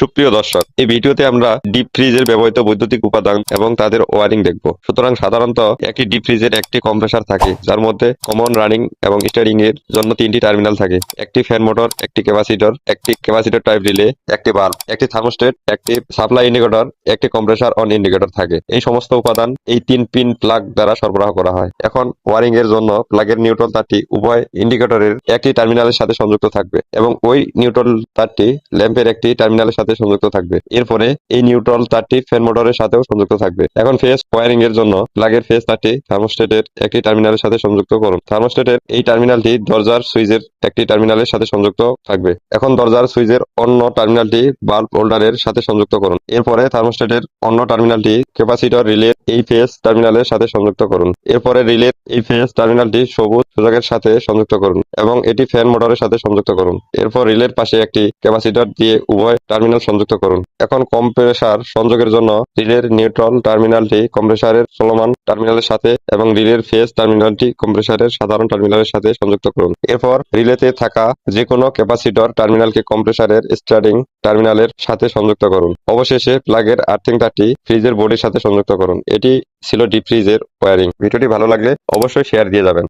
সুপ্রিয় দর্শক, এই ভিডিওতে আমরা ডিপ ফ্রিজের ব্যবহৃত বৈদ্যুতিক উপাদান এবং তাদের ওয়ারিং দেখব। সুতরাং সাধারণত একটি ডিপ ফ্রিজের একটি কম্প্রেসার থাকে, যার মধ্যে কমন রানিং এবং স্টারিং এর জন্য তিনটি টার্মিনাল থাকে: একটি ফ্যান মোটর, একটি ক্যাপাসিটর টাইপ রিলে, একটি বাল্ব, একটি থার্মোস্টেট, একটি সাপ্লাই ইন্ডিকেটর, একটি কম্প্রেসার অন ইন্ডিকেটর থাকে। এই সমস্ত উপাদান এই তিন পিন প্লাগ দ্বারা সরবরাহ করা হয়। এখন ওয়ারিং এর জন্য প্লাগের নিউট্রাল তারটি উভয় ইন্ডিকেটরের একটি টার্মিনালের সাথে সংযুক্ত থাকবে এবং ওই নিউট্রাল তারটি ল্যাম্পের একটি টার্মিনালের সাথে সংযুক্ত থাকবে। এরপরে এই নিউট্রাল তারটি ফ্যান মোটরের সাথেও সংযুক্ত থাকবে। এখন ফেজ ওয়ারিং এর জন্য প্লাগের ফেজ তারটি থার্মোস্টেটের একটি টার্মিনালের সাথে সংযুক্ত করুন। থার্মোস্টেটের এই টার্মিনালটি দরজার সুইচের একটি টার্মিনালের সাথে সংযুক্ত থাকবে। এখন দরজার সুইচের অন্য টার্মিনালটি বাল্ব হোল্ডারের সাথে সংযুক্ত করুন। এরপরে থার্মোস্টেটের অন্য টার্মিনালটি ক্যাপাসিটর রিলের এই ফেজ টার্মিনালের সাথে সংযুক্ত করুন। এরপরে রিলের এই ফেজ টার্মিনালটি সবুজ সূচকের সাথে সংযুক্ত করুন এবং এটি ফ্যান মোটরের সাথে সংযুক্ত করুন। এরপর রিলের পাশে একটি ক্যাপাসিটর দিয়ে উভয় টার্মিনাল সংযুক্ত করুন। এখন কম্প্রেসার সংযোগের জন্য রিলের নিউট্রাল টার্মিনালটি কম্প্রেসারের চলমান টার্মিনালের সাথে এবং রিলের ফেজ টার্মিনালটি কম্প্রেসারের সাধারণ টার্মিনালের সাথে সংযুক্ত করুন। এরপর রিলেতে থাকা যে কোনো ক্যাপাসিটর টার্মিনালকে কম্প্রেসারের স্টার্টিং টার্মিনালের সাথে সংযুক্ত করুন। অবশেষে প্লাগের আর্থিং তারটি ফ্রিজের বোর্ডের সাথে সংযুক্ত করুন। এটি ছিল ডিপ ফ্রিজের ওয়্যারিং। ভিডিওটি ভালো লাগলে অবশ্যই শেয়ার দিয়ে যাবেন।